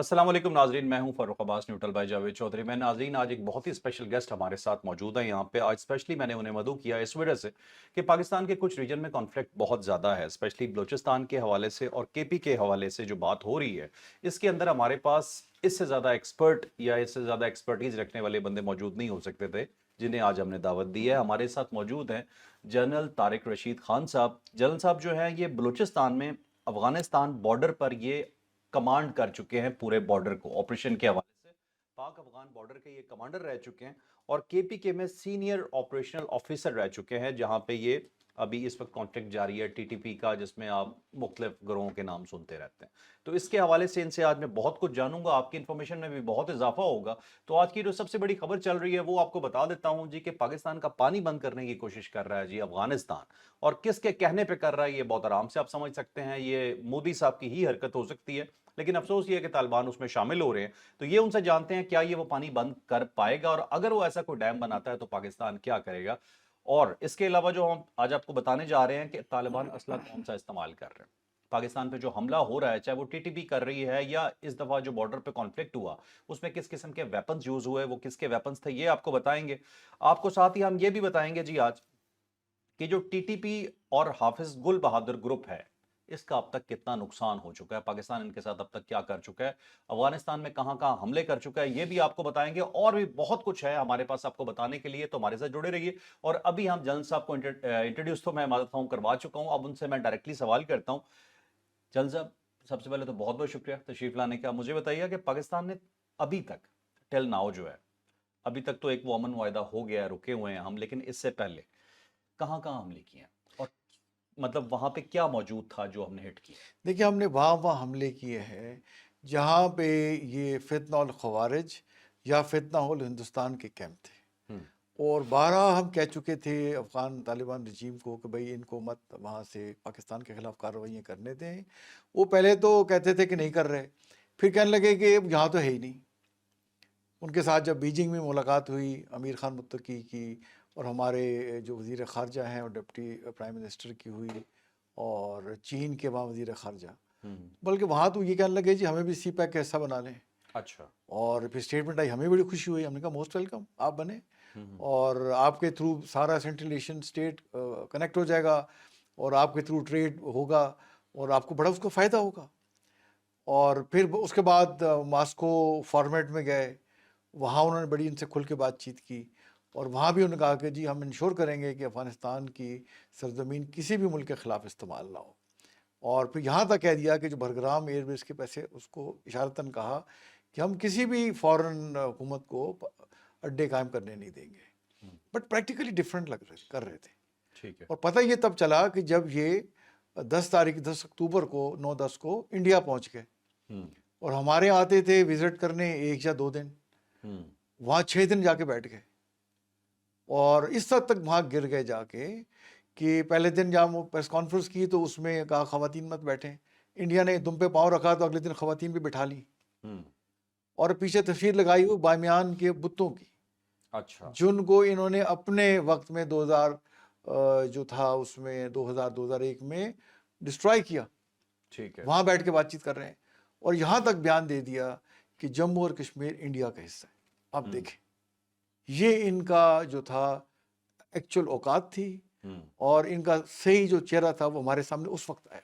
السلام علیکم ناظرین، میں ہوں فاروق عباس نیوٹرل بائی جاوید چودھری۔ میں ناظرین آج ایک بہت ہی اسپیشل گیسٹ ہمارے ساتھ موجود ہیں یہاں پہ۔ آج اسپیشلی میں نے انہیں مدعو کیا اس وجہ سے کہ پاکستان کے کچھ ریجن میں کانفلکٹ بہت زیادہ ہے، اسپیشلی بلوچستان کے حوالے سے اور کے پی کے حوالے سے جو بات ہو رہی ہے، اس کے اندر ہمارے پاس اس سے زیادہ ایکسپرٹ یا اس سے زیادہ ایکسپرٹیز رکھنے والے بندے موجود نہیں ہو سکتے تھے جنہیں آج ہم نے دعوت دی ہے۔ ہمارے ساتھ موجود ہیں جنرل طارق رشید خان صاحب۔ جنرل صاحب جو ہیں یہ بلوچستان میں افغانستان بارڈر پر یہ کمانڈ کر چکے ہیں پورے بارڈر کو آپریشن کے حوالے سے، پاک افغان بارڈر کے یہ کمانڈر رہ چکے ہیں اور کے پی کے میں سینئر آپریشنل آفیسر رہ چکے ہیں، جہاں پہ یہ ابھی اس وقت کانفلکٹ جاری ہے ٹی ٹی پی کا، جس میں آپ مختلف گروہوں کے نام سنتے رہتے ہیں۔ تو اس کے حوالے سے ان سے آج میں بہت کچھ جانوں گا، آپ کی انفارمیشن میں بھی بہت اضافہ ہوگا۔ تو آج کی جو سب سے بڑی خبر چل رہی ہے وہ آپ کو بتا دیتا ہوں جی، کہ پاکستان کا پانی بند کرنے کی کوشش کر رہا ہے جی افغانستان، اور کس کے کہنے پہ کر رہا ہے یہ بہت آرام سے آپ سمجھ سکتے ہیں، یہ مودی صاحب کی ہی حرکت ہو سکتی ہے، لیکن افسوس یہ ہے کہ طالبان اس میں شامل ہو رہے ہیں۔ تو یہ ان سے جانتے ہیں کیا یہ وہ پانی بند کر پائے گا، اور اگر وہ ایسا کوئی ڈیم بناتا ہے تو پاکستان کیا کرے گا۔ اور اس کے علاوہ جو ہم آج آپ کو بتانے جا رہے ہیں کہ طالبان اسلحہ کون سا استعمال کر رہے ہیں، پاکستان پہ جو حملہ ہو رہا ہے چاہے وہ ٹی ٹی پی کر رہی ہے یا اس دفعہ جو بارڈر پہ کانفلکٹ ہوا اس میں کس قسم کے ویپنز یوز ہوئے، وہ کس کے ویپنز تھے، یہ آپ کو بتائیں گے۔ آپ کو ساتھ ہی ہم یہ بھی بتائیں گے جی آج کہ جو ٹی ٹی پی اور حافظ گل بہادر گروپ ہے اس کا اب تک کتنا نقصان ہو چکا ہے، پاکستان ان کے ساتھ اب تک کیا کر چکا ہے، افغانستان میں کہاں کہاں حملے کر چکا ہے، یہ بھی آپ کو بتائیں گے، اور بھی بہت کچھ ہے ہمارے پاس آپ کو بتانے کے لیے، تو ہمارے ساتھ جڑے رہیے۔ اور ابھی ہم جنرل صاحب کو انٹروڈیوس تو میں مانتا ہوں کروا چکا ہوں، اب ان سے میں ڈائریکٹلی سوال کرتا ہوں۔ جنرل صاحب سب سے پہلے تو بہت بہت شکریہ تشریف لانے کا۔ مجھے بتائیے کہ پاکستان نے ابھی تک ٹل ناؤ جو ہے، ابھی تک تو ایک وہ امن معاہدہ ہو گیا ہے، رکے ہوئے ہیں ہم، لیکن اس سے پہلے کہاں کہاں حملے کیے ہیں اور مطلب وہاں پہ کیا موجود تھا جو ہم نے ہٹ کیا؟ دیکھیے ہم نے وہاں حملے کیے ہیں جہاں پہ یہ فتنہ الخوارج یا فتنہ ہندوستان کے کیمپ تھے، ہم، اور بارہا ہم کہہ چکے تھے افغان طالبان رجیم کو کہ بھئی ان کو مت وہاں سے پاکستان کے خلاف کارروائیاں کرنے دیں۔ وہ پہلے تو کہتے تھے کہ نہیں کر رہے، پھر کہنے لگے کہ یہاں تو ہے ہی نہیں۔ ان کے ساتھ جب بیجنگ میں ملاقات ہوئی امیر خان متقی کی اور ہمارے جو وزیر خارجہ ہیں اور ڈپٹی پرائم منسٹر کی ہوئی، اور چین کے وہاں وزیر خارجہ، ہم، بلکہ وہاں تو یہ کہنے لگے جی ہمیں بھی سی پیک کا حصہ بنا لیں، اچھا، اور پھر اسٹیٹمنٹ آئی، ہمیں بڑی خوشی ہوئی، ہم نے کہا موسٹ ویلکم آپ بنے، ہم، اور آپ کے تھرو سارا سینٹرل ایشین اسٹیٹ کنیکٹ ہو جائے گا، اور آپ کے تھرو ٹریڈ ہوگا اور آپ کو بڑا اس کو فائدہ ہوگا۔ اور پھر اس کے بعد ماسکو فارمیٹ میں گئے، وہاں انہوں نے بڑی ان سے کھل کے بات چیت کی، اور وہاں بھی انہوں نے کہا کہ جی ہم انشور کریں گے کہ افغانستان کی سرزمین کسی بھی ملک کے خلاف استعمال نہ ہو، اور پھر یہاں تک کہہ دیا کہ جو بھرگرام ایئر بیس کے پیسے اس کو اشارتاً کہا کہ ہم کسی بھی فورن حکومت کو اڈے قائم کرنے نہیں دیں گے، ہم، بٹ پریکٹیکلی ڈفرینٹ کر رہے تھے۔ ٹھیک ہے، اور پتہ یہ تب چلا کہ جب یہ 10 اکتوبر کو 9-10 کو انڈیا پہنچ گئے، ہم، اور ہمارے آتے تھے وزٹ کرنے 1 یا 2 دن، ہم، وہاں 6 دن جا کے بیٹھ گئے، اور اس حد تک وہاں گر گئے جا کے کہ پہلے دن جب وہ پریس کانفرنس کی تو اس میں کہا خواتین مت بیٹھیں، انڈیا نے دم پہ پاؤں رکھا تو اگلے دن خواتین بھی بٹھا لی، ہم، اور پیچھے تصویر لگائی ہوئی بامیان کے بتوں کی، اچھا، جن کو انہوں نے اپنے وقت میں 2000 جو تھا اس میں 2001 میں ڈسٹرائے کیا، ٹھیک ہے، وہاں بیٹھ کے بات چیت کر رہے ہیں، اور یہاں تک بیان دے دیا کہ جموں اور کشمیر انڈیا کا حصہ ہے۔ اب ہم، دیکھیں یہ ان کا جو تھا ایکچوئل اوقات تھی، ہم، اور ان کا صحیح جو چہرہ تھا وہ ہمارے سامنے اس وقت آیا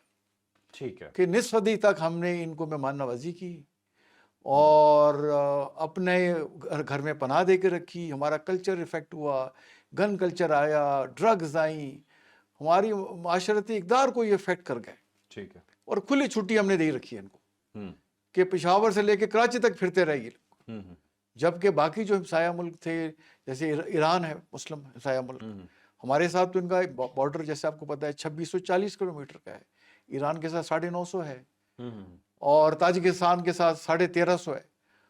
ٹھیک ہے، کہ نصف صدی تک ہم نے ان کو مہمان نوازی کی، ہم، اور اپنے گھر میں پناہ دے کے رکھی، ہمارا کلچر افیکٹ ہوا، گن کلچر آیا، ڈرگز آئیں، ہماری معاشرتی اقدار کو یہ افیکٹ کر گئے، ٹھیک ہے، اور کھلی چھٹی ہم نے دے رکھی ہے ان کو ہم، کہ پشاور سے لے کے کراچی تک پھرتے رہے یہ لوگ، ہم، ہم، جبکہ باقی جو ہمسایہ ملک تھے جیسے ایران ہے مسلم ہمسایہ ملک، ہم، ہمارے ساتھ تو ان کا بارڈر جیسے آپ کو پتہ ہے 2640 کلومیٹر کا ہے، ایران کے ساتھ 950 ہے، ہم، اور تاجکستان کے ساتھ 1350 ہے،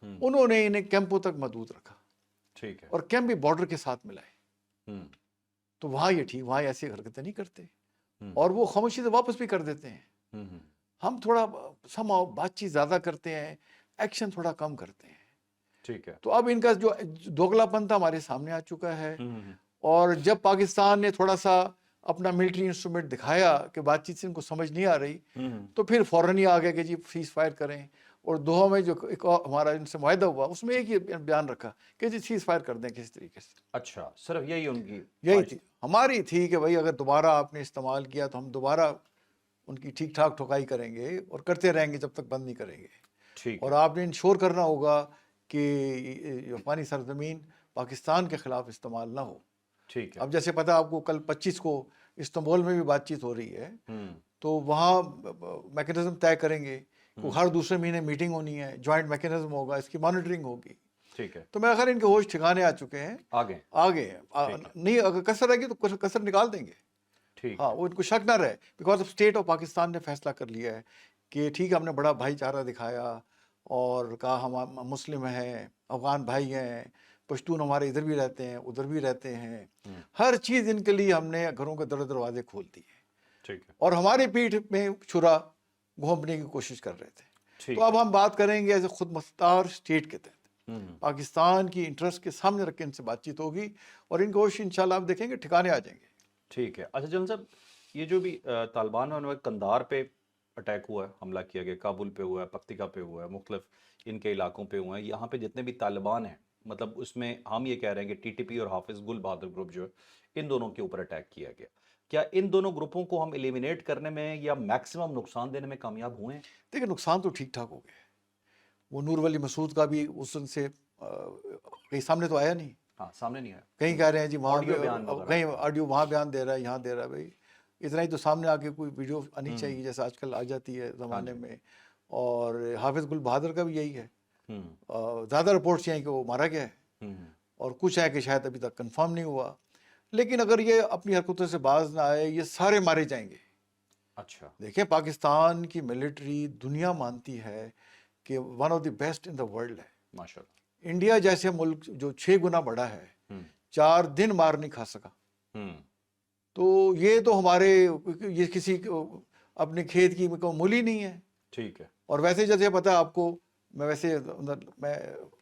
ہم، انہوں نے انہیں کیمپوں تک محدود رکھا، ٹھیک ہے، اور کیمپ بھی بارڈر کے ساتھ ملائے، ہم، تو وہاں یہ ٹھیک، وہاں ایسی حرکتیں نہیں کرتے، ہم، اور وہ خاموشی سے واپس بھی کر دیتے ہیں۔ ہم، ہم، ہم تھوڑا سماؤ بات چیت زیادہ کرتے ہیں، ایکشن تھوڑا کم کرتے ہیں، ٹھیک ہے، تو اب ان کا جو دوگلا پن تھا ہمارے سامنے آ چکا ہے، ہم، ہم، اور جب پاکستان نے تھوڑا سا اپنا ملٹری انسٹرومنٹ دکھایا کہ بات چیت سے ان کو سمجھ نہیں آ رہی، ہم، تو پھر فوراً ہی آ گیا کہ جی سیز فائر کریں، اور دوحہ میں جو ایک اور ہمارا ان سے معاہدہ ہوا اس میں ایک ہی بیان رکھا کہ جی سیز فائر کر دیں کسی طریقے سے. اچھا صرف یہی ان کی یہی تھی ہماری تھی کہ بھائی اگر دوبارہ آپ نے استعمال کیا تو ہم دوبارہ ان کی ٹھیک ٹھاک ٹھکائی کریں گے اور کرتے رہیں گے جب تک بند نہیں کریں گے. ٹھیک اور ہے آپ نے انشور کرنا ہوگا کہ افغانی سرزمین پاکستان کے خلاف استعمال نہ ہو. ٹھیک ہے اب جیسے پتہ آپ کو کل 25 کو استنبول میں بھی بات چیت ہو رہی ہے تو وہاں میکنزم طے کریں گے کہ ہر دوسرے مہینے میٹنگ ہونی ہے, جوائنٹ میکنزم ہوگا, اس کی مانیٹرنگ ہوگی. ٹھیک ہے تو میں خیر ان کے ہوش ٹھکانے آ چکے ہیں, آگے آگے نہیں اگر کثر رہے گی تو کثر نکال دیں گے. ٹھیک ہاں وہ ان کو شک نہ رہے because of state of Pakistan نے فیصلہ کر لیا ہے کہ ٹھیک ہے ہم نے بڑا بھائی چارہ دکھایا اور کہا ہم مسلم ہیں, افغان بھائی ہیں, پشتون ہمارے ادھر بھی رہتے ہیں ادھر بھی رہتے ہیں, ہر چیز ان کے لیے ہم نے گھروں کے دروازے کھول دیے ٹھیک ہے اور ہماری پیٹھ میں چھرا گھونپنے کی کوشش کر رہے تھے. ٹھیک تو اب ہم بات کریں گے ایز اے خود مختار اسٹیٹ کے تحت پاکستان کی انٹرسٹ کے سامنے رکھ کے ان سے بات چیت ہوگی اور ان کوشش انشاءاللہ آپ دیکھیں گے ٹھکانے آ جائیں گے. ٹھیک ہے. اچھا جنرل صاحب یہ جو بھی طالبان میں قندار پہ اٹیک ہوا ہے, حملہ کیا گیا, کابل پہ ہوا ہے, پکتیکا پہ ہوا ہے, مختلف ان کے علاقوں پہ ہوئے ہیں, یہاں پہ جتنے بھی طالبان ہیں مطلب اس میں ہم یہ کہہ رہے ہیں کہ ٹی ٹی پی اور حافظ گل بہادر گروپ جو ہے ان دونوں کے اوپر اٹیک کیا گیا. کیا ان دونوں گروپوں کو ہم ایلیمینیٹ کرنے میں یا میکسیمم نقصان دینے میں کامیاب ہوئے ہیں؟ دیکھیں نقصان تو ٹھیک ٹھاک ہو گیا. وہ نور ولی مسعود کا بھی اس دن سے کہیں سامنے تو آیا نہیں, ہاں سامنے نہیں آیا, کہیں کہہ رہے ہیں جی وہاں آڈیو بیان وغیرہ. کہیں آڈیو وہاں بیان دے رہا ہے, یہاں دے رہا ہے. بھائی اتنا ہی تو سامنے آ کے کوئی ویڈیو آنی چاہیے جیسے آج کل آ جاتی ہے زمانے میں. اور حافظ گل بہادر کا بھی یہی ہے. زیادہ رپورٹس یہ ہیں کہ وہ مارا گیا ہے اور کچھ ہے کہ شاید ابھی تک کنفرم نہیں ہوا. لیکن اگر یہ اپنی حرکتوں سے باز نہ آئے یہ سارے مارے جائیں گے. اچھا دیکھیں پاکستان کی ملٹری دنیا مانتی ہے کہ one of the best in the world ہے. ماشاء انڈیا جیسے ملک جو 6 گنا بڑا ہے 4 دن مار نہیں کھا سکا. تو یہ تو ہمارے یہ کسی اپنے کھیت کی مول ہی نہیں ہے. ٹھیک ہے. اور ویسے جیسے پتہ ہے آپ کو, میں ویسے میں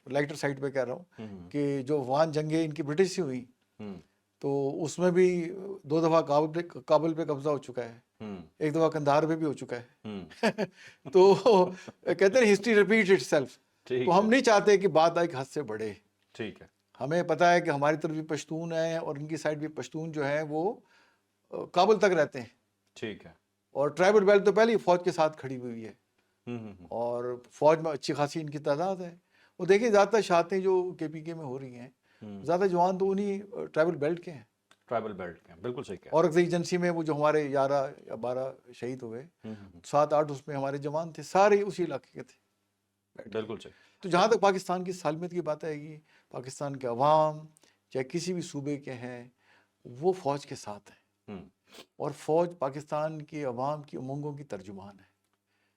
لائٹر سائڈ پہ کہہ رہا ہوں کہ جو افغان جنگیں ان کی برٹش سے ہوئی تو اس میں بھی 2 دفعہ کابل پہ قبضہ ہو چکا ہے, 1 دفعہ قندھار پہ بھی ہو چکا ہے. تو کہتے ہیں ہسٹری ریپیٹ اٹ سیلف. تو ہم نہیں چاہتے کہ بات ایک حد سے بڑھے. ٹھیک ہے. ہمیں پتہ ہے کہ ہماری طرف بھی پشتون ہیں اور ان کی سائڈ بھی پشتون جو ہیں وہ کابل تک رہتے ہیں. ٹھیک ہے. اور ٹرائبل بیلٹ تو پہلے ہی فوج کے ساتھ کھڑی ہوئی ہے اور فوج میں اچھی خاصی ان کی تعداد ہے. وہ دیکھیں زیادہ تر شہادتیں جو کے پی کے میں ہو رہی ہیں زیادہ جوان تو انہی ٹرائبل بیلٹ کے ہیں. ٹرائبل بیلٹ کے ہیں, بالکل صحیح کہا. اور ایجنسی میں وہ جو ہمارے 11 یا 12 شہید ہوئے 7-8 اس میں ہمارے جوان تھے, سارے اسی علاقے کے تھے. بالکل صحیح. تو جہاں تک پاکستان کی سالمیت کی بات آئے گی, پاکستان کے عوام چاہے کسی بھی صوبے کے ہیں وہ فوج کے ساتھ ہیں اور فوج پاکستان کی عوام کی امنگوں کی ترجمان ہے.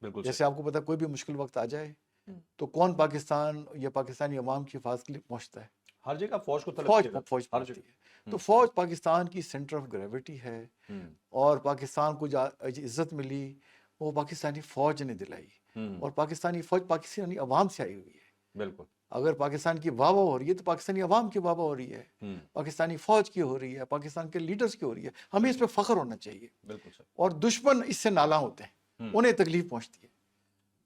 بالکل جیسے آپ کو پتا کوئی بھی مشکل وقت آ جائے تو کون پاکستان یا پاکستانی عوام کی حفاظت کے لیے پہنچتا ہے؟ ہر جگہ فوج کو فوج پہنچتی ہے. تو فوج پاکستان کی سینٹر آف گریوٹی ہے اور پاکستان کو جو عزت ملی وہ پاکستانی فوج نے دلائی. اور پاکستانی فوج پاکستانی عوام سے آئی ہوئی ہے. بالکل. اگر پاکستان کی واہ واہ ہو رہی ہے تو پاکستانی عوام کی واہ واہ ہو رہی ہے, پاکستانی فوج کی ہو رہی ہے, پاکستان کے لیڈرز کی ہو رہی ہے. ہمیں اس پہ فخر ہونا چاہیے. بالکل سر. اور دشمن اس سے نالاں ہوتے ہیں, انہیں تکلیف پہنچتی ہے.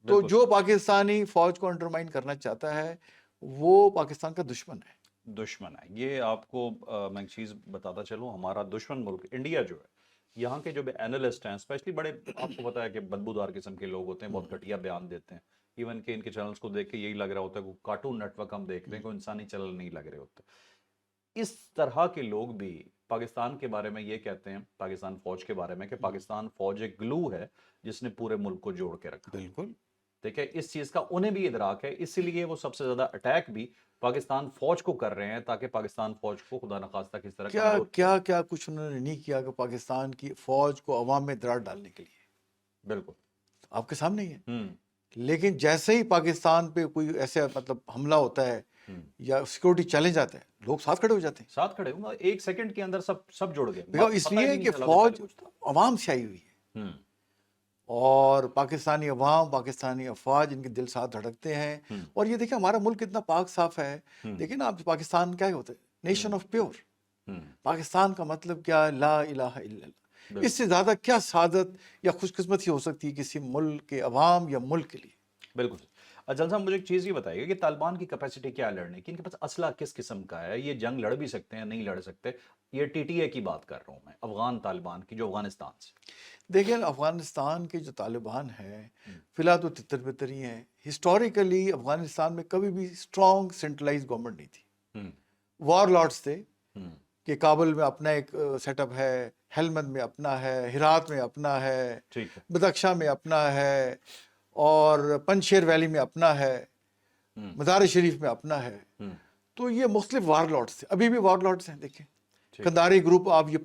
تو جو پاکستانی فوج کو انڈرمائن کرنا چاہتا ہے وہ پاکستان کا دشمن ہے. دشمن ہے. یہ آپ کو میں ایک چیز بتاتا چلوں, ہمارا دشمن ملک انڈیا جو ہے, یہاں کے جو بھی اینالسٹ ہیں اسپیشلی بڑے, آپ کو پتا ہے کہ بدبودار قسم کے لوگ ہوتے ہیں, بہت گھٹیا بیان دیتے ہیں. ایون کہ ان کے چینلز کو دیکھ کے یہی لگ رہا ہوتا ہے کہ کارٹون نیٹ ورک ہم دیکھ رہے ہیں, کوئی انسانی چینل نہیں لگ رہے ہوتے. اس طرح کے لوگ بھی پاکستان کے بارے میں یہ کہتے ہیں, پاکستان فوج کے بارے میں, کہ پاکستان فوج ایک گلو ہے جس نے پورے ملک کو جوڑ کے رکھا. بالکل. دیکھیں اس چیز کا انہیں بھی ادراک ہے, اسی لیے وہ سب سے زیادہ اٹیک بھی پاکستان فوج کو کر رہے ہیں تاکہ پاکستان فوج کو خدا نخواستہ کس طرح کیا کچھ انہوں نے نہیں کیا کہ پاکستان کی فوج کو عوام میں دراڑ ڈالنے کے لیے. بالکل آپ کے سامنے ہی ہے. لیکن جیسے ہی پاکستان پہ کوئی ایسے مطلب حملہ ہوتا ہے یا سیکورٹی چیلنج آتا ہے لوگ ساتھ کھڑے ہو جاتے ہیں. ساتھ کھڑے ہوں, 1 سیکنڈ کے اندر سب جڑ گئے. اس لیے کہ فوج عوام سے آئی ہوئی ہے اور پاکستانی عوام پاکستانی افواج ان کے دل ساتھ دھڑکتے ہیں. اور یہ دیکھیں ہمارا ملک اتنا پاک صاف ہے. دیکھیں نا آپ پاکستان کیا ہوتا ہے, نیشن آف پیور. پاکستان کا مطلب کیا, لا الہ الا اللہ. اس سے زیادہ کیا سعادت یا خوش قسمتی ہو سکتی ہے کسی ملک کے عوام یا ملک کے لیے. بالکل. اجل صاحب مجھے ایک چیز یہ بتائیے کہ طالبان کی کیپیسٹی کیا ہے لڑنے کی، ان کے پاس اسلحہ کس قسم کا ہے، یہ جنگ لڑ بھی سکتے ہیں نہیں لڑ سکتے؟ یہ ٹی ٹی اے کی بات کر رہا ہوں میں، افغان طالبان کی جو افغانستان سے. دیکھیں افغانستان کے جو طالبان ہیں فی الحال تو تتر بتر ہی ہیں. ہسٹوریکلی افغانستان میں کبھی بھی اسٹرانگ سینٹرلائز گورنمنٹ نہیں تھی. وار لارڈس تھے کہ کابل میں اپنا ایک سیٹ اپ ہے، ہیلمند میں اپنا ہے، ہرات میں اپنا ہے، ٹھیک ہے. بدخشاں میں اپنا ہے، اور پنجشیر ویلی میں اپنا ہے، مزار شریف میں اپنا ہے. تو یہ مختلف وار لارڈس تھے، ابھی بھی وار لارڈس ہیں. دیکھیں قنداری گروپ آپ یہ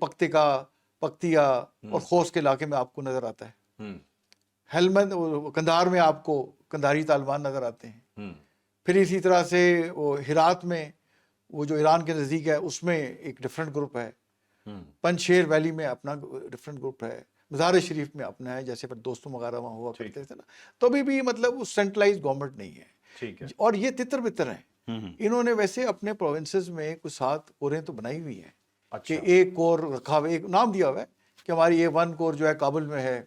پکتیا اور خوست کے علاقے میں آپ کو نظر آتا ہے. ہیلمند کندھار میں آپ کو کندھاری طالبان نظر آتے ہیں. پھر اسی طرح سے وہ ہرات میں وہ جو ایران کے نزدیک ہے اس میں ایک ڈفرینٹ گروپ ہے. پنجشیر ویلی میں اپنا ڈفرینٹ گروپ ہے. مزار شریف میں اپنا ہے، جیسے پھر دوستوں وغیرہ وہاں ہوا کرتے تھے نا. تو ابھی بھی مطلب سینٹرلائز گورنمنٹ نہیں ہے. اور یہ تتر بتر ہیں. انہوں نے ویسے اپنے پروونسز میں کچھ 7 کوریں تو بنائی ہوئی ہیں کہ ایک کور رکھا ہوا، ایک نام دیا ہوا ہے کہ ہماری یہ 1 کور جو ہے کابل میں ہے،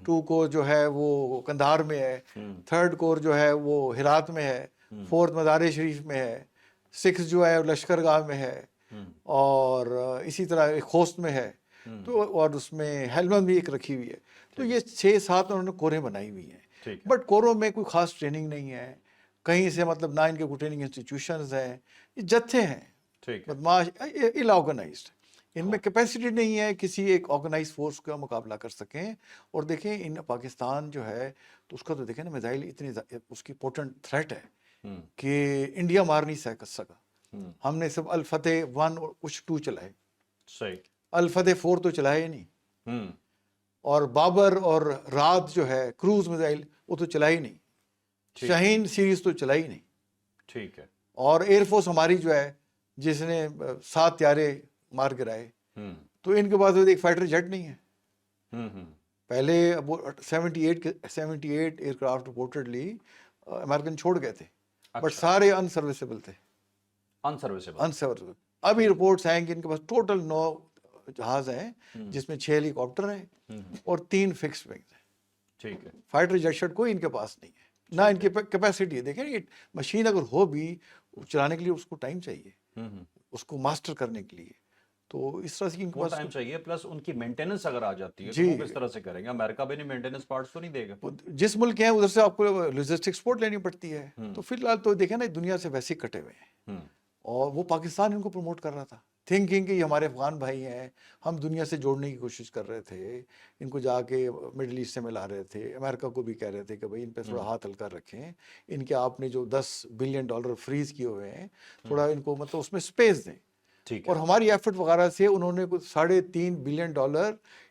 2 کور جو ہے وہ کندھار میں ہے، 3rd کور جو ہے وہ ہرات میں ہے، 4th مزار شریف میں ہے، 6 جو ہے لشکر گاہ میں ہے، اور اسی طرح ایک خوست میں ہے. تو اور اس میں ہیلمند بھی ایک رکھی ہوئی ہے. تو یہ 6-7 انہوں نے کوریں بنائی ہوئی ہیں. بٹ کوروں میں کوئی خاص ٹریننگ نہیں ہے کہیں سے، مطلب نہ ان کے کوئی ٹریننگ انسٹیٹیوشنز ہیں. یہ جتھے ہیں بدماش، الا آرگنائزڈ. ان میں کیپیسٹی نہیں ہے کسی ایک آرگنائز فورس کا مقابلہ کر سکیں. اور دیکھیں ان پاکستان جو ہے تو اس کا تو دیکھیں نا میزائل اتنی اس کی پوٹنٹ تھریٹ ہے کہ انڈیا مار نہیں سکا. ہم نے صرف الفتح 1 اور کچھ 2 چلائے، الفتح 4 تو چلائے نہیں. اور بابر اور رات جو ہے کروز میزائل وہ تو چلائی نہیں. شاہین سیریز تو چلائی نہیں. ٹھیک ہے. اور ایئر فورس ہماری جو ہے جس نے 7 طیارے مار گرائے، تو ان کے پاس ایک فائٹر جیٹ نہیں ہے. پہلے 78 ایئر کرافٹ رپورٹڈلی امریکن چھوڑ گئے تھے، بٹ سارے انسروسیبل تھے. انسروسیبل. ابھی رپورٹس ہیں کہ ان کے پاس ٹوٹل 9 جہاز ہیں جس میں 6 ہیلی کاپٹر ہیں اور 3 فکس ونگز ہیں. ٹھیک ہے. فائٹر جیٹ شٹ کوئی ان کے پاس نہیں ہے، نہ ان کی کیپیسٹی ہے. دیکھیں یہ مشین اگر ہو بھی چلانے کے لیے اس کو ٹائم چاہیے، اس کو ماسٹر کرنے کے لیے. تو اس طرح سے ان کے پاس ٹائم چاہیے، پلس ان کی مینٹیننس اگر آ جاتی ہے تو وہ کس طرح سے کریں گے؟ امریکہ بھی نہیں مینٹیننس پارٹس تو نہیں دے گا. جس ملک کے ہیں ادھر سے آپ کو لاجسٹک سپورٹ لینی پڑتی ہے. تو فی الحال تو دیکھیں نا دنیا سے ویسے کٹے ہوئے ہیں. اور وہ پاکستان ان کو پروموٹ کر رہا تھا، تھنکنگ کہ یہ ہمارے افغان بھائی ہیں، ہم دنیا سے جوڑنے کی کوشش کر رہے تھے. ان کو جا کے مڈل ایسٹ سے ملا رہے تھے، امریکہ کو بھی کہہ رہے تھے کہ بھائی ان پہ تھوڑا ہاتھ ہلکا رکھیں، ان کے آپ نے جو $10 بلین فریز کیے ہوئے ہیں تھوڑا ان کو مطلب اس میں سپیس دیں. اور ہماری ایفرٹ وغیرہ سے انہوں نے کچھ $3.5 بلین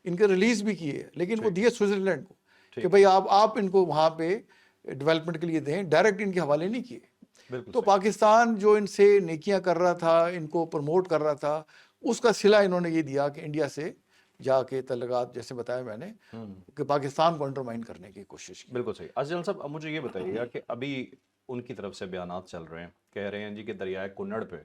ان کے ریلیز بھی کیے، لیکن وہ دیے سوئٹزرلینڈ کو کہ بھائی آپ ان کو وہاں پہ ڈیولپمنٹ کے لیے دیں، ڈائریکٹ ان کے حوالے نہیں کیے. تو پاکستان جو ان سے نیکیاں کر رہا تھا، ان کو پروموٹ کر رہا تھا، اس کا صلہ انہوں نے یہ دیا کہ انڈیا سے جا کے تعلقات، جیسے بتایا میں نے، کہ پاکستان کو انڈرمائن کرنے کی کوشش کی. بالکل صحیح. ازل صاحب اب مجھے یہ بتائیے گا کہ ابھی ان کی طرف سے بیانات چل رہے ہیں، کہہ رہے ہیں جی کہ دریائے کنڑ پہ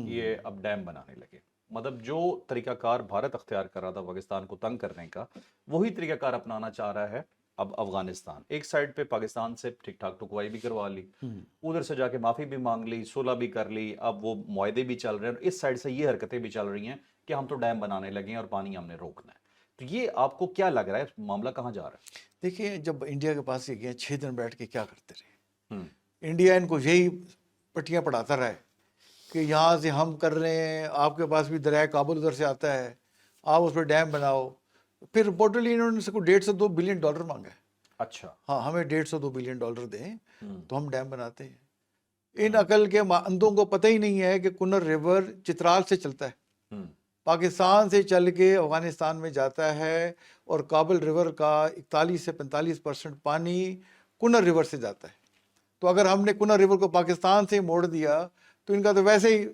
یہ اب ڈیم بنانے لگے. مطلب جو طریقہ کار بھارت اختیار کر رہا تھا پاکستان کو تنگ کرنے کا، وہی طریقہ کار اپنانا چاہ رہا ہے اب افغانستان. ایک سائڈ پہ پاکستان سے ٹھیک ٹھاک ٹکوائی بھی کروا لی، ادھر سے جا کے معافی بھی مانگ لی، صلح بھی کر لی، اب وہ معاہدے بھی چل رہے ہیں، اور اس سائڈ سے یہ حرکتیں بھی چل رہی ہیں کہ ہم تو ڈیم بنانے لگے ہیں اور پانی ہم نے روکنا ہے. تو یہ آپ کو کیا لگ رہا ہے معاملہ کہاں جا رہا ہے؟ دیکھیے جب انڈیا کے پاس یہ گئے 6 دن بیٹھ کے کیا کرتے رہے. انڈیا ان کو یہی پٹیاں پڑھاتا رہا ہے کہ یہاں سے ہم کر رہے ہیں، آپ کے پاس بھی دریائے کابل ادھر سے آتا ہے، آپ اس پہ ڈیم بناؤ. پھر رپورٹلی انہوں نے سے کوئی $1.5 بلین مانگا ہے. اچھا ہاں، ہمیں $1.5 بلین دیں تو ہم ڈیم بناتے ہیں. ان عقل کے اندھوں کو پتہ ہی نہیں ہے کہ کنر ریور چترال سے چلتا ہے، پاکستان سے چل کے افغانستان میں جاتا ہے، اور کابل ریور کا 41 سے 45% پانی کنر ریور سے جاتا ہے. تو اگر ہم نے کنر ریور کو پاکستان سے موڑ دیا تو ان کا تو ویسے ہی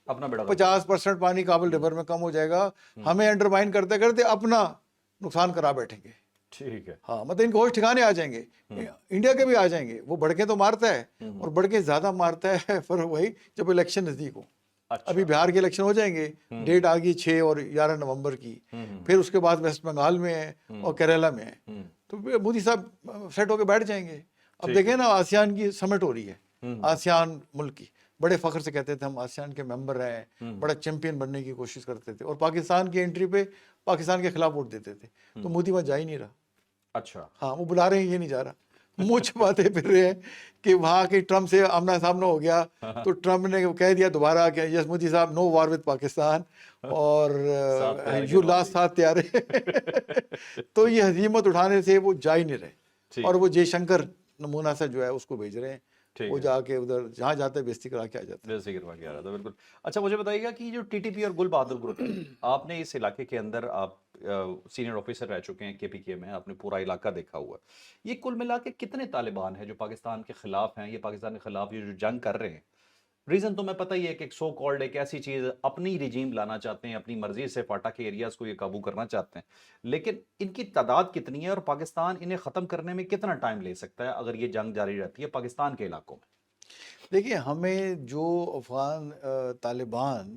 اپنا بیڑا 50% پانی کابل ریور میں کم ہو جائے گا. ہمیں انڈرمائن کرتے کرتے اپنا نقصان کرا بیٹھیں گے. ٹھیک ہے. ہاں مطلب ان کو ہوش ٹھکانے آ جائیں گے، انڈیا کے بھی آ جائیں گے. وہ بڑھ کے تو مارتا ہے، اور بڑھ کے زیادہ مارتا ہے پھر وہی جب الیکشن نزدیک ہو. ابھی بہار کے الیکشن ہو جائیں گے، ڈیٹ آ گئی 6 اور 11 نومبر کی. پھر اس کے بعد ویسٹ بنگال میں ہے اور کیرلا میں ہے. تو مودی صاحب سیٹ ہو کے بیٹھ جائیں گے. اب ٹھیک دیکھیں نا آسیان کی سمٹ ہو رہی ہے, ہوں آسیان ملک کی, بڑے فخر سے کہتے تھے ہم آسیان کے ممبر ہیں, ہوں بڑا چیمپئن بننے کی کوشش کرتے تھے, اور پاکستان کی انٹری پہ پاکستان کے خلاف ووٹ دیتے تھے. تو مودی وہاں جا ہی نہیں رہا. اچھا ہاں وہ بلا رہے ہیں, یہ نہیں جا رہا. منہ چھپاتے پھر رہے ہیں کہ وہاں کے ٹرمپ سے آمنا سامنا ہو گیا, تو ٹرمپ نے کہہ دیا دوبارہ کہ یس مودی صاحب نو وار وتھ پاکستان, اور ساتھ پیارے کے یو نام لاسٹ ساتھ پیارے. تو یہ ہزیمت اٹھانے سے وہ جا ہی نہیں رہے, ٹھیک اور ہے وہ جے شنکر نمونہ سے جو ہے اس کو بھیج رہے ہیں, ٹھیک وہ ہے جا کے ادھر جہاں جاتے ہیں بےزتی کرا کے آ جاتے ہیں. جیسے کروا کے آ رہا تھا بالکل. اچھا مجھے بتائیے گا کہ جو ٹی ٹی پی اور گل بہادر گروپ ہے, آپ نے اس علاقے کے اندر آپ سینئر آفیسر رہ چکے ہیں کے پی کے میں, آپ نے پورا علاقہ دیکھا ہوا ہے. یہ کل ملا کے کتنے طالبان ہیں جو پاکستان کے خلاف ہیں, یہ پاکستان کے خلاف یہ جو جنگ کر رہے ہیں؟ ریزن تو میں پتہ ہی ہے کہ ایک سو کالڈ ایک ایسی چیز اپنی رجیم لانا چاہتے ہیں, اپنی مرضی سے فاٹا کے ایریاز کو یہ قابو کرنا چاہتے ہیں, لیکن ان کی تعداد کتنی ہے اور پاکستان انہیں ختم کرنے میں کتنا ٹائم لے سکتا ہے اگر یہ جنگ جاری رہتی ہے پاکستان کے علاقوں میں؟ دیکھیے ہمیں جو افغان طالبان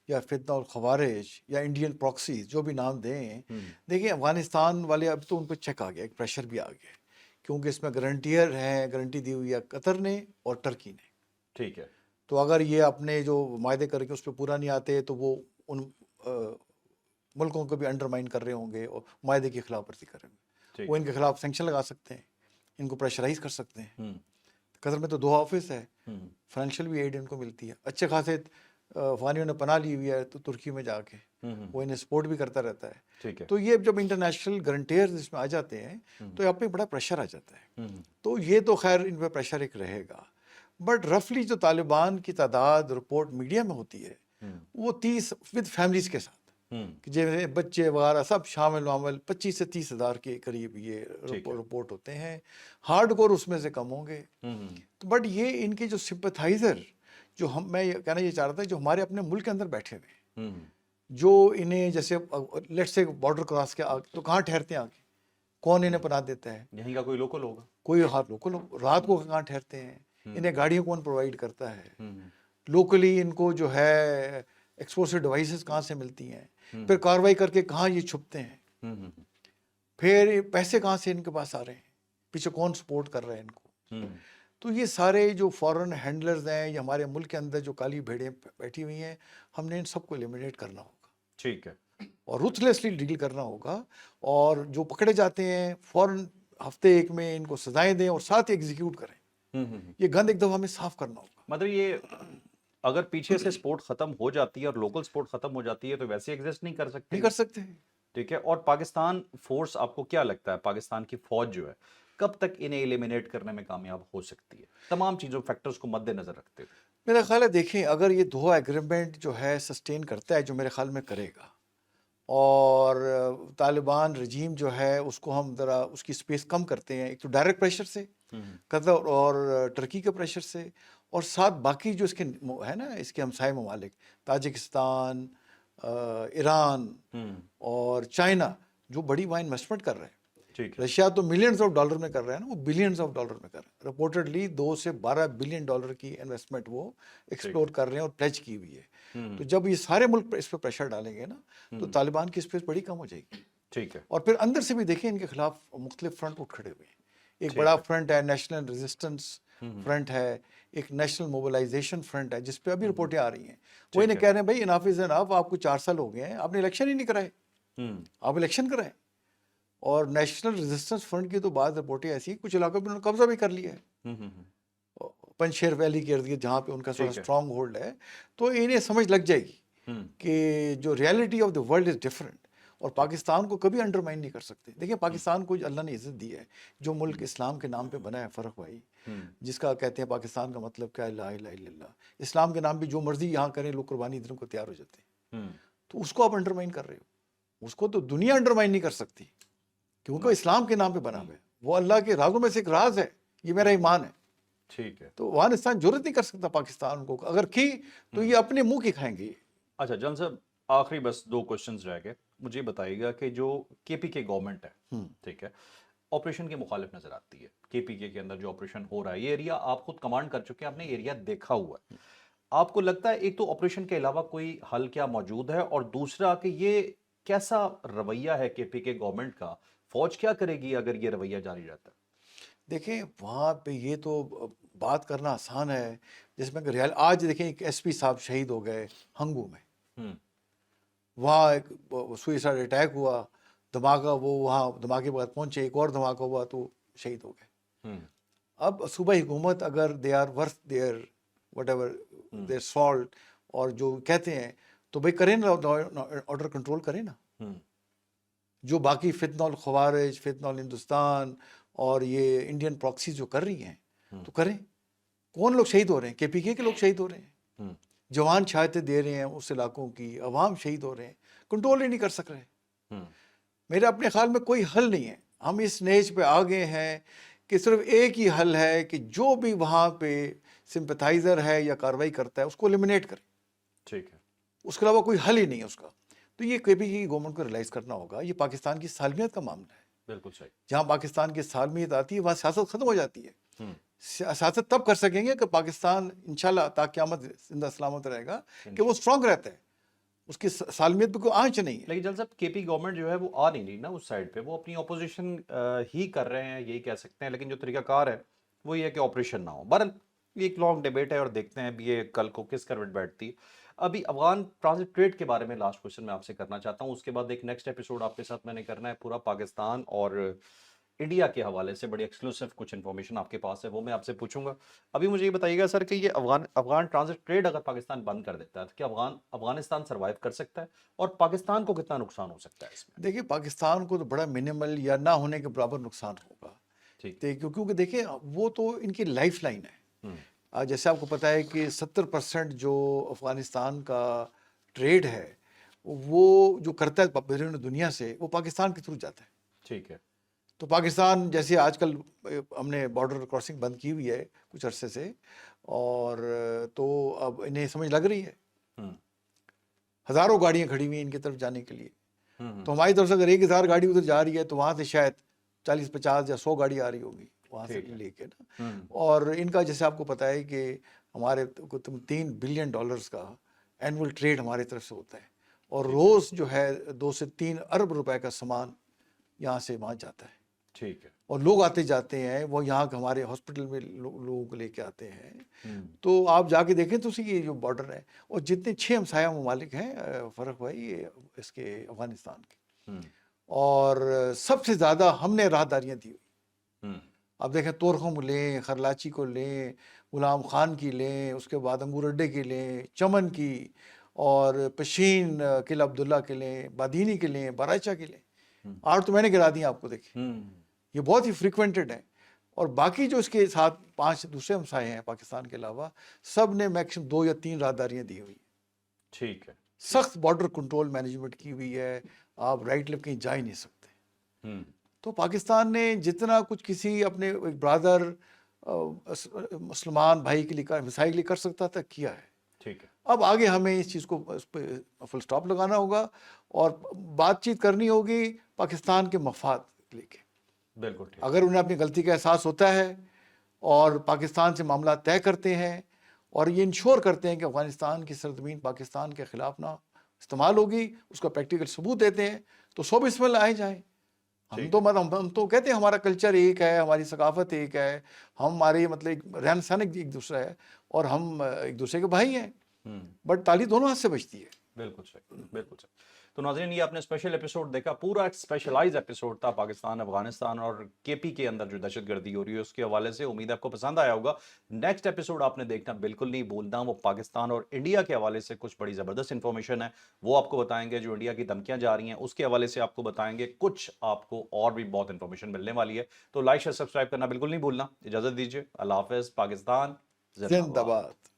یا فتنہ الخوارج یا انڈین پراکسیز جو بھی نام دیں, دیکھیں افغانستان والے اب تو ان پہ چیک آ گیا, ایک پریشر بھی آ گیا, کیونکہ اس میں گارنٹیئر ہیں, گارنٹی دی ہوئی ہے قطر نے اور ٹرکی نے. ٹھیک ہے تو اگر یہ اپنے جو معاہدے کر کے اس پہ پورا نہیں آتے تو وہ ان ملکوں کو بھی انڈرمائن کر رہے ہوں گے اور معاہدے کی خلاف ورزی کر رہے ہوں گے. ٹھیک وہ ان کے خلاف سینکشن لگا سکتے ہیں, ان کو پریشرائز کر سکتے ہیں. ہوں قطر میں تو 2 آفس ہے, ہوں فائنینشیل بھی ایڈ ان کو ملتی ہے, اچھے خاصے افغانیوں نے پناہ لی ہوئی ہے تو ترکی میں جا کے ہوں وہ انہیں سپورٹ بھی کرتا رہتا ہے. ٹھیک ہے تو یہ جب انٹرنیشنل گارنٹیئرز اس میں آ جاتے ہیں تو یہ پہ بڑا پریشر آ جاتا ہے. ہوں تو یہ تو خیر ان پہ پریشر ایک رہے گا, بٹ رفلی جو طالبان کی تعداد رپورٹ میڈیا میں ہوتی ہے وہ 30 ود فیملیز کے ساتھ, ہوں کہ جیسے بچے وغیرہ سب شامل وامل 25 سے 30 ہزار کے قریب یہ ٹھیک ہے رپورٹ ہوتے ہیں. ہارڈ کور اس میں سے کم ہوں گے. ہوں بٹ یہ ان کے جو سمپتھائزر جو میں کہنا یہ چاہ رہا تھا, جو ہمارے اپنے ملک کے اندر بیٹھے ہوئے ہیں, ہوں جو انہیں جیسے لیٹ سے بارڈر کراس کے تو کہاں ٹھہرتے ہیں آگے, کون انہیں پناہ دیتا ہے, یہیں کا کوئی لوکل ہوگا. کوئی لوکل رات کو کہاں ٹھہرتے ہیں, انہیں گاڑیاں کون پرووائڈ کرتا ہے, ہوں لوکلی ان کو جو ہے ایکسپلوسو ڈیوائسز کہاں سے ملتی ہیں, پھر کاروائی کر کے کہاں یہ چھپتے ہیں, ہوں پھر پیسے کہاں سے ان کے پاس آ رہے ہیں, پیچھے کون سپورٹ کر رہا ہے ان کو. ہوں تو یہ سارے جو فورن ہینڈلرز ہیں یا ہمارے ملک کے اندر جو کالی بھیڑیں بیٹھی ہوئی ہیں, ہم نے ان سب کو ایلیمینیٹ کرنا ہوگا ٹھیک ہے اور روتھلیسلی ڈیل کرنا ہوگا, اور جو پکڑے جاتے ہیں فوراً ہفتے ایک میں ان کو سزائیں دیں اور ساتھ ایگزیکیوٹ کریں. یہ گند ایک دفعہ ہمیں صاف کرنا ہوگا. مطلب یہ اگر پیچھے سے سپورٹ ختم ہو جاتی ہے اور لوکل سپورٹ ختم ہو جاتی ہے تو ویسے ایگزسٹ نہیں کر سکتے نہیں کر سکتے. ٹھیک ہے. اور پاکستان فورس, آپ کو کیا لگتا ہے پاکستان کی فوج جو ہے کب تک انہیں ایلیمینیٹ کرنے میں کامیاب ہو سکتی ہے تمام چیزوں فیکٹرز کو مد نظر رکھتے ہوئے؟ میرا خیال ہے دیکھیں اگر یہ دو ایگریمنٹ جو ہے سسٹین کرتا ہے, جو میرے خیال میں کرے گا, اور طالبان رجیم جو ہے اس کو ہم ذرا اس کی سپیس کم کرتے ہیں, ایک تو ڈائریکٹ پریشر سے قطر اور ٹرکی کے پریشر سے, اور ساتھ باقی جو اس کے ہے نا اس کے ہمسائے ممالک تاجکستان, ایران اور چائنا جو بڑی وہاں انویسٹمنٹ کر رہے ہیں. ٹھیک ہے رشیا تو ملینز آف ڈالر میں کر رہا ہے نا, وہ بلینز آف ڈالر میں کر رہا ہے. رپورٹڈلی 2 سے 12 بلین ڈالر کی انویسٹمنٹ وہ ایکسپلور کر رہے ہیں اور پلیج کی ہوئی ہے. تو جب یہ سارے ملک اس پہ پریشر ڈالیں گے نا تو طالبان کی اسپیس بڑی کم ہو جائے گی. ٹھیک ہے اور پھر اندر سے بھی دیکھیں ان کے خلاف مختلف فرنٹ اٹھ کھڑے ہوئے ہیں. ایک بڑا فرنٹ ہے نیشنل ریزسٹنس فرنٹ ہے, ایک نیشنل موبلائزیشن فرنٹ ہے جس پہ ابھی رپورٹیں آ رہی ہیں. وہ انہیں کہہ رہے ہیں بھائی اناف از اناف, آپ کو 4 سال ہو گئے ہیں, آپ نے الیکشن ہی نہیں کرائے, آپ الیکشن کرائیں. اور نیشنل ریزسٹنس فرنٹ کی تو بعض رپورٹیں ایسی ہیں کچھ علاقوں میں انہوں نے قبضہ بھی کر لیا ہے, پنجشیر ویلی کے ارد گرد جہاں پہ ان کا تھوڑا اسٹرانگ ہولڈ ہے. تو انہیں سمجھ لگ جائے گی کہ جو reality of the world is different, اور پاکستان کو کبھی انڈرمائن نہیں کر سکتے. دیکھیں پاکستان کو اللہ نے عزت دی ہے, جو ملک اسلام کے نام پہ بنا ہے فرق بھائی, جس کا کہتے ہیں پاکستان کا مطلب کیا ہے لا الہ الا اللہ, اسلام کے نام پہ جو مرضی یہاں کریں لوگ قربانی دینے کو تیار ہو جاتے ہیں. تو اس کو آپ انڈرمائن کر رہے ہو, اس کو تو دنیا انڈرمائن نہیں کر سکتی کیونکہ وہ اسلام کے نام پہ بنا ہوا ہے, وہ اللہ کے رازوں میں سے ایک راز ہے, یہ میرا ایمان ہے. ٹھیک ہے. تو افغانستان جرت نہیں کر سکتا پاکستان کو, اگر کی تو یہ اپنے منہ کی کھائیں گے. اچھا جان صاحب, آخری بس 2 کوشچنز رہ گئے. مجھے بتائیے گا کہ جو کے پی کے گورنمنٹ ہے, ٹھیک ہے, آپریشن کے مخالف نظر آتی ہے. کے پی کے اندر جو آپریشن ہو رہا ہے, یہ ایریا آپ خود کمانڈ کر چکے ہیں, آپ نے ایریا دیکھا ہوا ہے. آپ کو لگتا ہے ایک تو آپریشن کے علاوہ کوئی حل کیا موجود ہے, اور دوسرا کہ یہ کیسا رویہ ہے کے پی کے گورنمنٹ کا, فوج کیا کرے گی اگر یہ رویہ جاری رہتا ہے؟ دیکھیں وہاں پہ یہ تو بات کرنا آسان ہے، جس میں کہ آج دیکھیں ایک ایس پی صاحب شہید ہو گئے ہنگو میں، ہوں وہاں ایک سوئسائڈ اٹیک ہوا، دھماکہ، وہ وہاں دھماکے کے بعد پہنچے، ایک اور دھماکہ ہوا تو شہید ہو گئے۔ ہوں اب صوبائی حکومت اگر they are worth their whatever their salt, اور جو کہتے ہیں تو بھائی کریں نا، آرڈر کنٹرول کریں نا، ہوں جو باقی فتنہ الخوارج، فتنہ الہندوستان اور یہ انڈین پراکسیز جو کر رہی ہیں تو کریں۔ کون لوگ شہید ہو رہے ہیں؟ کے پی کے لوگ شہید ہو رہے ہیں، ہوں جوان شہادتیں دے رہے ہیں اس علاقوں کی، عوام شہید ہو رہے ہیں، کنٹرول ہی نہیں کر سک رہے۔ ہوں میرے اپنے خیال میں کوئی حل نہیں ہے، ہم اس نیج پہ آ گئے ہیں کہ صرف ایک ہی حل ہے کہ جو بھی وہاں پہ سمپتھائزر ہے یا کارروائی کرتا ہے اس کو ایلیمنیٹ کریں، ٹھیک ہے اس کے علاوہ کوئی حل ہی نہیں ہے اس کا۔ تو یہ کے پی کی گورنمنٹ کو ریلائز کرنا ہوگا، یہ پاکستان کی سالمیت کا معاملہ ہے۔ بالکل صحیح جہاں پاکستان کی سالمیت آتی ہے وہاں سیاست ختم ہو جاتی ہے۔ ہوں سیاست تب کر سکیں گے کہ پاکستان انشاءاللہ تا قیامت زندہ سلامت رہے گا کہ وہ اسٹرانگ رہتا ہے، اس کی سالمیت پہ کوئی آنچ نہیں ہے۔ لیکن جل صاحب کے پی گورنمنٹ جو ہے وہ آ نہیں رہی نا اس سائڈ پہ، وہ اپنی اپوزیشن ہی کر رہے ہیں، یہی کہہ سکتے ہیں، لیکن جو طریقہ کار ہے وہ یہ ہے کہ آپریشن نہ ہو۔ بہرحال یہ ایک لانگ ڈیبیٹ ہے اور دیکھتے ہیں ابھی یہ کل کو کس کروٹ بیٹھتی ہے۔ ابھی افغان ٹرانزٹ ٹریڈ کے بارے میں لاسٹ کوشچن میں آپ سے کرنا چاہتا ہوں، اس کے بعد ایک نیکسٹ ایپیسوڈ آپ کے ساتھ میں نے کرنا ہے پورا پاکستان اور انڈیا کے حوالے سے، بڑی ایکسکلوسیو کچھ انفارمیشن آپ کے پاس ہے وہ میں آپ سے پوچھوں گا۔ ابھی مجھے یہ بتائیے گا سر کہ یہ افغان ٹرانزٹ ٹریڈ اگر پاکستان بند کر دیتا ہے تو کیا افغانستان سروائیو کر سکتا ہے، اور پاکستان کو کتنا نقصان ہو سکتا ہے اس میں؟ دیکھیں پاکستان کو تو بڑا منیمل یا نہ ہونے کے برابر نقصان ہوگا، ٹھیک کیونکہ دیکھیں وہ تو ان کی لائف لائن ہے۔ جیسے آپ کو پتہ ہے کہ 70% جو افغانستان کا ٹریڈ ہے وہ جو کرتا ہے بیرون دنیا سے، وہ پاکستان کے تھرو جاتا ہے۔ ٹھیک ہے تو پاکستان جیسے آج کل ہم نے بارڈر کراسنگ بند کی ہوئی ہے کچھ عرصے سے، اور تو اب انہیں سمجھ لگ رہی ہے، ہوں ہزاروں گاڑیاں کھڑی ہوئی ہیں ان کی طرف جانے کے لیے۔ ہوں تو ہماری طرف سے اگر 1000 گاڑی ادھر جا رہی ہے تو وہاں سے شاید 40 50 یا 100 گاڑی آ رہی ہوگی وہاں سے ٹھیک ہے لے کے نا۔ ہوں اور ان کا جیسے آپ کو پتہ ہے کہ ہمارے $3 بلین کا اینول ٹریڈ ہماری طرف سے ہوتا ہے، اور روز جو ہے 2 سے 3 ارب روپے کا سامان یہاں سے وہاں جاتا ہے، ٹھیک ہے اور لوگ آتے جاتے ہیں، وہ یہاں کے ہمارے ہاسپٹل میں لوگوں کو لے کے آتے ہیں۔ ہوں تو آپ جا کے دیکھیں تو اسی کی جو بارڈر ہے، اور جتنے 6 ہمسایہ ممالک ہیں فرق بھائی اس کے افغانستان کے، ہوں اور سب سے زیادہ ہم نے راہداریاں دی ہوئی۔ ہوں اب دیکھیں تورخم لیں، خرلاچی کو لیں، غلام خان کی لیں، اس کے بعد انگور اڈے کی لیں، چمن کی، اور پشین قلعہ عبداللہ کے لیں، بادینی کے لیں، برائچہ کے لیں، 8 تو میں نے گرا دی آپ کو۔ دیکھیں ہوں یہ بہت ہی فریکوینٹڈ ہے، اور باقی جو اس کے ساتھ 5 دوسرے ہمسائے ہیں پاکستان کے علاوہ، سب نے میکسیمم 2 یا 3 راہداریاں دی ہوئی ہیں۔ ٹھیک ہے سخت بارڈر کنٹرول مینجمنٹ کی ہوئی ہے، آپ رائٹ لیفٹ کہیں جا ہی نہیں سکتے۔ ہوں تو پاکستان نے جتنا کچھ کسی اپنے ایک برادر مسلمان بھائی کے لیے مسائل کے لیے کر سکتا تھا کیا ہے۔ ٹھیک ہے اب آگے ہمیں اس چیز کو اس پہ فل سٹاپ لگانا ہوگا، اور بات چیت کرنی ہوگی پاکستان کے مفاد لے کے۔ بالکل ٹھیک اگر انہیں اپنی غلطی کا احساس ہوتا ہے اور پاکستان سے معاملات طے کرتے ہیں، اور یہ انشور کرتے ہیں کہ افغانستان کی سرزمین پاکستان کے خلاف نہ استعمال ہوگی، اس کا پریکٹیکل ثبوت دیتے ہیں، تو سو بسم اللہ آئے جائیں۔ ہم تو کہتے ہیں ہمارا کلچر ایک ہے، ہماری ثقافت ایک ہے، ہماری مطلب رہن سہن ایک دوسرا ہے، اور ہم ایک دوسرے کے بھائی ہیں، ہوں بٹ تالی دونوں ہاتھ سے بجتی ہے۔ بالکل صحیح بالکل صحیح۔ تو ناظرین یہ آپ نے اسپیشل ایپیسوڈ دیکھا، پورا ایک اسپیشلائز ایپیسوڈ تھا پاکستان، افغانستان اور کے پی کے اندر جو دہشت گردی ہو رہی ہے اس کے حوالے سے۔ امید ہے آپ کو پسند آیا ہوگا۔ نیکسٹ ایپیسوڈ آپ نے دیکھنا بالکل نہیں بھولنا، وہ پاکستان اور انڈیا کے حوالے سے کچھ بڑی زبردست انفارمیشن ہے وہ آپ کو بتائیں گے، جو انڈیا کی دھمکیاں جا رہی ہیں اس کے حوالے سے آپ کو بتائیں گے، کچھ آپ کو اور بھی بہت انفارمیشن ملنے والی ہے۔ تو لائک شیئر سبسکرائب کرنا بالکل نہیں بھولنا۔ اجازت دیجیے، اللہ حافظ۔ پاکستان زندہ زندہ باد۔ باد۔